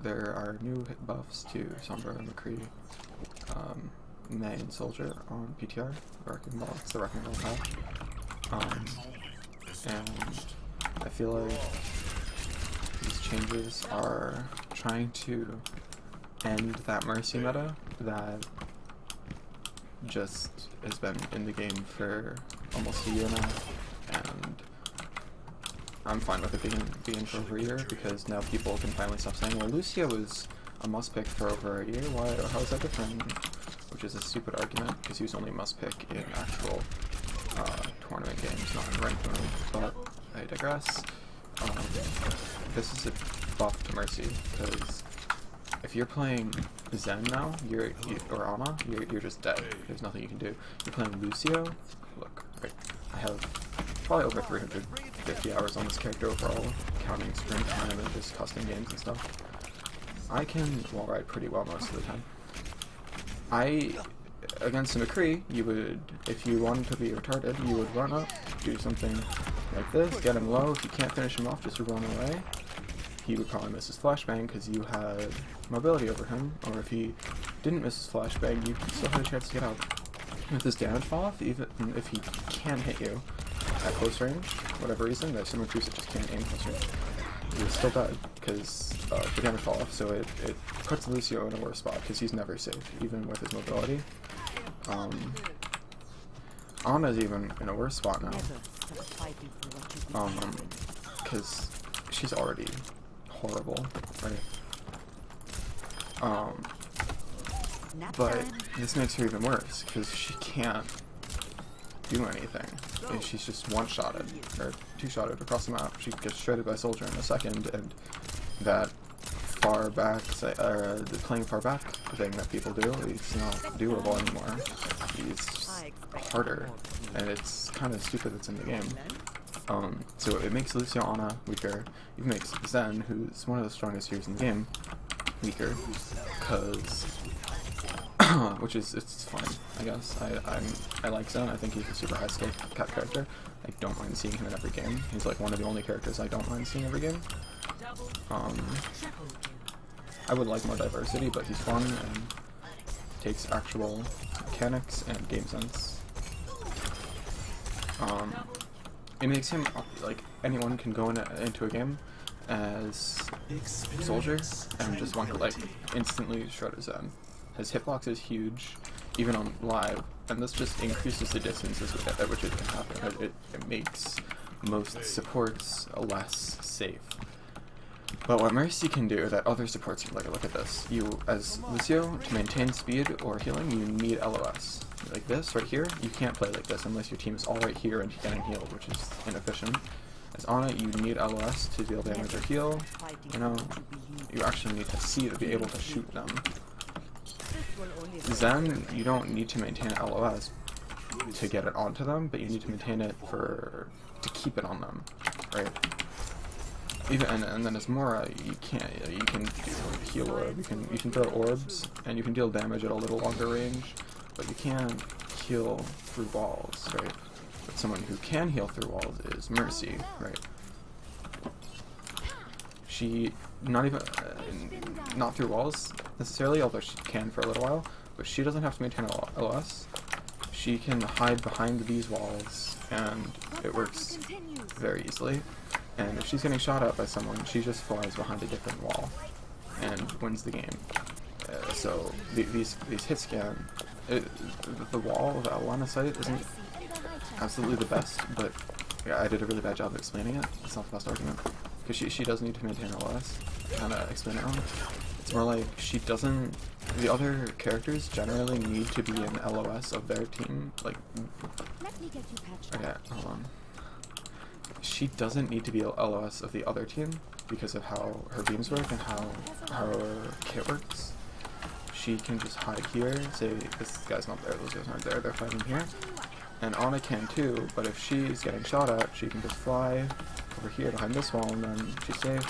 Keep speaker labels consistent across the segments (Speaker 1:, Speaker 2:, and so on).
Speaker 1: there are new hit buffs to Sombra, McCree, May, and Soldier on PTR. It's the Wrecking Ball patch. And I feel like these changes are trying to end that Mercy meta that just has been in the game for almost a year now, and I'm fine with it being for over a year, because now people can finally stop saying, well, Lucio was a must pick for over a year, how is that different? Which is a stupid argument, because he was only a must pick in actual tournament games, not in ranked mode, but I digress. This is a buff to Mercy, because if you're playing Zen now, or Ana, you're just dead. There's nothing you can do. You're playing Lucio. Look, right, I have probably over 350 hours on this character overall, counting sprint time and just custom games and stuff. I can wall ride pretty well most of the time. Against a McCree, you would, if you wanted to be retarded, you would run up, do something like this, get him low. If you can't finish him off, just run away. He would probably miss his flashbang because you had mobility over him, or if he didn't miss his flashbang, you still had a chance to get out. With his damage fall off, even if he can hit you at close range, for whatever reason, there's some McCrees that just can't aim close range. You're still dead because the damage fall off, so it puts Lucio in a worse spot because he's never safe, even with his mobility. Ana's even in a worse spot now, because she's already horrible, right? But this makes her even worse, because she can't do anything. And she's just one-shotted, or two-shotted across the map. She gets shredded by Soldier in a second, and that far back, the playing far back thing that people do, it's not doable anymore. It's harder, and it's kind of stupid that's in the game. So it makes Lucio Ana weaker. It makes Zen, who's one of the strongest heroes in the game, weaker, because which is, it's fine, I guess. I like Zen. I think he's a super high skill cat character. I don't mind seeing him in every game. He's like one of the only characters I don't mind seeing every game. I would like more diversity, but he's fun and takes actual mechanics and game sense. It makes him, like, anyone can go into a game as Soldier and just want to, like, instantly shred his Zen. His hitbox is huge, even on live, and this just increases the distances at which it can happen. It makes most supports less safe. But what Mercy can do that other supports can, like, look at this. You, as Lucio, to maintain speed or healing, you need LOS. Like this, right here, you can't play like this unless your team is all right here and getting healed, which is inefficient. As Ana, you need LOS to deal damage or heal. You know, you actually need to see to be able to shoot them. Zen, you don't need to maintain LOS to get it onto them, but you need to maintain it to keep it on them, right? Even and then as Moira, you can do heal orb. You can throw orbs and you can deal damage at a little longer range, but you can't heal through walls, right? But someone who can heal through walls is Mercy, right? She not through walls necessarily, although she can for a little while, but she doesn't have to maintain LOS. She can hide behind these walls, and it works very easily. And if she's getting shot at by someone, she just flies behind a different wall and wins the game. So these hitscan, the wall, the line of sight isn't absolutely the best, but yeah, I did a really bad job of explaining it. It's not the best argument, because she does need to maintain LOS. Kind of explain it wrong. It's more like she doesn't. The other characters generally need to be in LOS of their team. Like, okay, hold on. She doesn't need to be LOS of the other team because of how her beams work and how her kit works. She can just hide here, say this guy's not there, those guys aren't there, they're fighting here. And Ana can too, but if she's getting shot at, she can just fly over here behind this wall and then she's safe.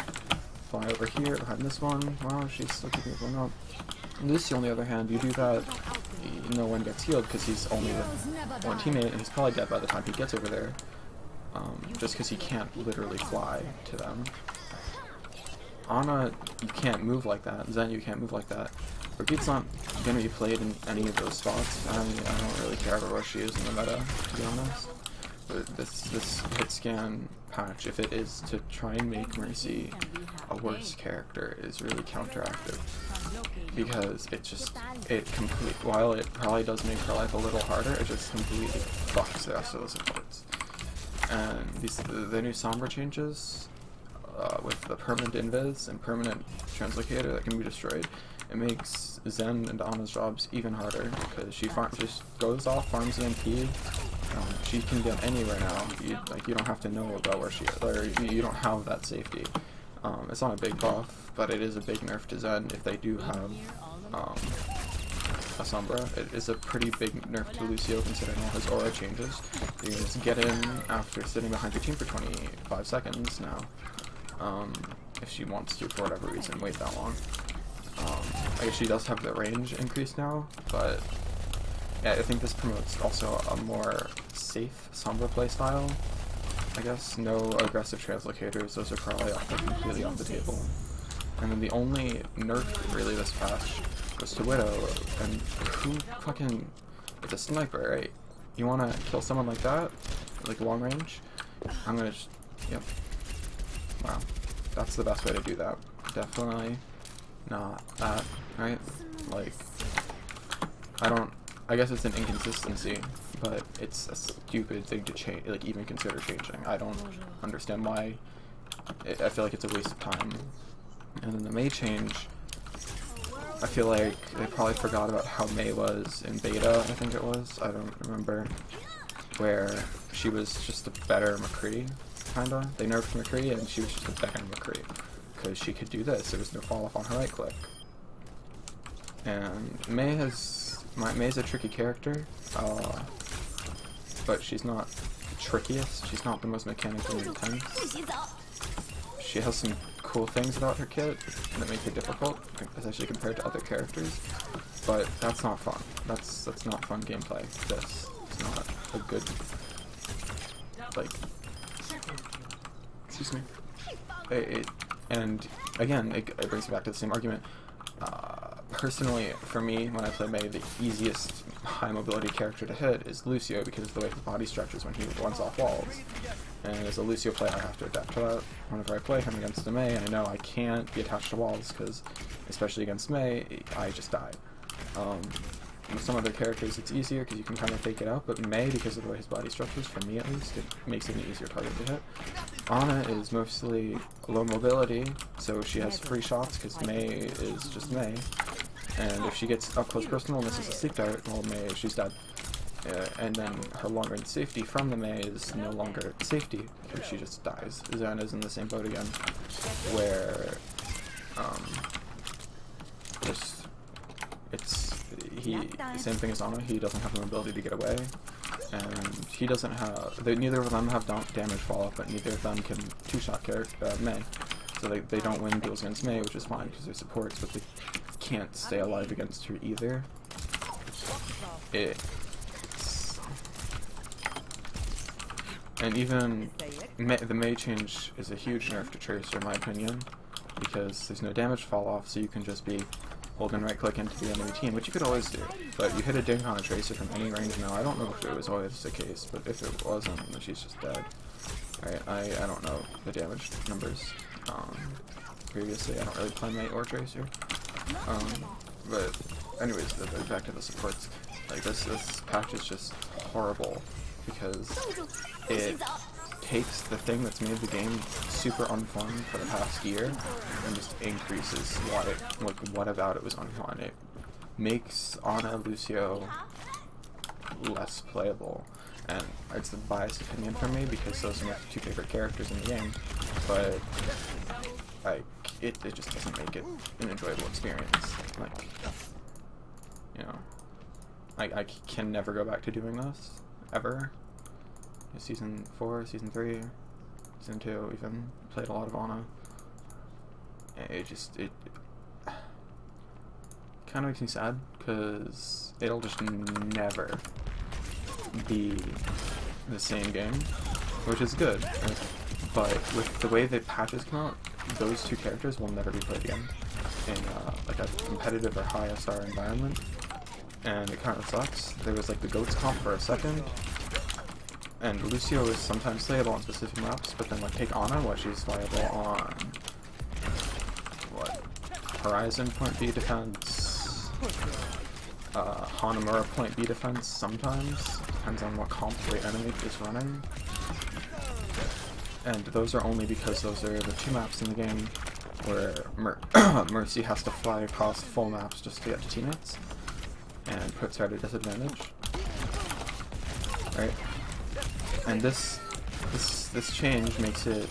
Speaker 1: Fly over here behind this one, wow, she's still keeping it going up. Lucio, on the other hand, you do that, no one gets healed because he's only with one teammate and he's probably dead by the time he gets over there. Just because he can't literally fly to them. Ana, you can't move like that. Zen, you can't move like that. Brigitte's not gonna be played in any of those spots. I don't really care about where she is in the meta, to be honest. But this hit scan patch, if it is to try and make Mercy a worse character, is really counteractive. Because while it probably does make her life a little harder, it just completely fucks the rest of the supports. And the new Sombra changes, with the permanent invis and permanent translocator that can be destroyed, it makes Zen and Ana's jobs even harder, because she just goes off, farms EMP. She can get anywhere now. You don't have to know about where she is, or you don't have that safety. It's not a big buff, but it is a big nerf to Zen if they do have a Sombra. It is a pretty big nerf to Lucio considering all his aura changes. You can just get in after sitting behind your team for 25 seconds now. If she wants to, for whatever reason, wait that long. I guess she does have the range increase now, but yeah, I think this promotes also a more safe Sombra playstyle. I guess no aggressive translocators; those are probably completely off the table. And then the only nerf really this patch was to Widow, and who fucking... It's a sniper, right? You wanna kill someone like that? Like long range? I'm gonna just... Yep. Wow. That's the best way to do that. Definitely not that, right? Like, I guess it's an inconsistency, but it's a stupid thing to change, like even consider changing. I don't understand why. I feel like it's a waste of time. And then the Mei change, I feel like they probably forgot about how Mei was in beta, I think it was. I don't remember. Where she was just a better McCree, kinda. They nerfed McCree and she was just a better McCree. Because she could do this, there was no fall off on her right click. And Mei's a tricky character, but she's not the trickiest. She's not the most mechanically intense. She has some cool things about her kit that make it difficult, especially compared to other characters. But that's not fun. That's not fun gameplay. This is not a good, like, excuse me. And again, it brings me back to the same argument. Personally, for me, when I play Mei, the easiest high mobility character to hit is Lucio because of the way his body stretches when he runs off walls. And as a Lucio player, I have to adapt to that whenever I play him against a Mei, and I know I can't be attached to walls because, especially against Mei, I just die. With some other characters, it's easier because you can kind of fake it out, but Mei, because of the way his body stretches, for me at least, it makes it an easier target to hit. Ana is mostly low mobility, so she has free shots because Mei is just Mei. And if she gets up close personal and misses a sleep dart, well, Mei, she's dead. And then her long range safety from the Mei is no longer safety, because she just dies. Zen is in the same boat again, where same thing as Ana, he doesn't have the ability to get away, and he doesn't have, neither of them have damage follow-up, but neither of them can two-shot Mei. So they don't win duels against Mei, which is fine because they're supports, but they can't stay alive against her either. And even the Mei change is a huge nerf to Tracer in my opinion, because there's no damage fall off, so you can just be holding right click into the enemy team, which you could always do. But you hit a dink on a Tracer from any range now. I don't know if it was always the case, but if it wasn't, then she's just dead. Alright, I don't know the damage numbers. Previously, I don't really play Mei or Tracer. But anyways, back to the supports. Like this patch is just horrible because it takes the thing that's made the game super unfun for the past year and just increases what about it was unfun. It makes Ana Lucio less playable, and it's a biased opinion from me because those are my two favorite characters in the game, but it just doesn't make it an enjoyable experience. Like, you know, I can never go back to doing this ever. Season 4, Season 3, Season 2, even played a lot of Ana. It kind of makes me sad because it'll just never be the same game, which is good. But with the way the patches come out, those two characters will never be played again in like a competitive or high SR environment, and it kind of sucks. There was like the goats comp for a second, and Lucio is sometimes playable on specific maps, but then like take Ana, what she's viable on what Horizon point B defense, Hanamura point B defense sometimes, depends on what comp the enemy is running. And those are only because those are the two maps in the game where Mercy has to fly across full maps just to get to teammates, and puts her at a disadvantage. Right? And this change makes it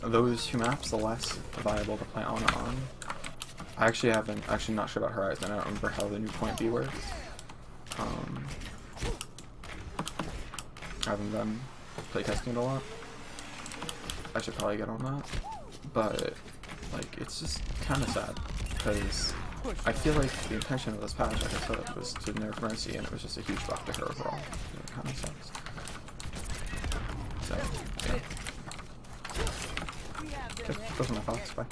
Speaker 1: those two maps the less viable to play Ana on. I actually not sure about Horizon. I don't remember how the new point B works. I haven't been playtesting it a lot. I should probably get on that, but like it's just kind of sad because I feel like the intention of this patch, like I said, was to nerf Mercy, and it was just a huge buff to her overall. It kind of sucks. So yeah. Okay, those are my thoughts. Bye.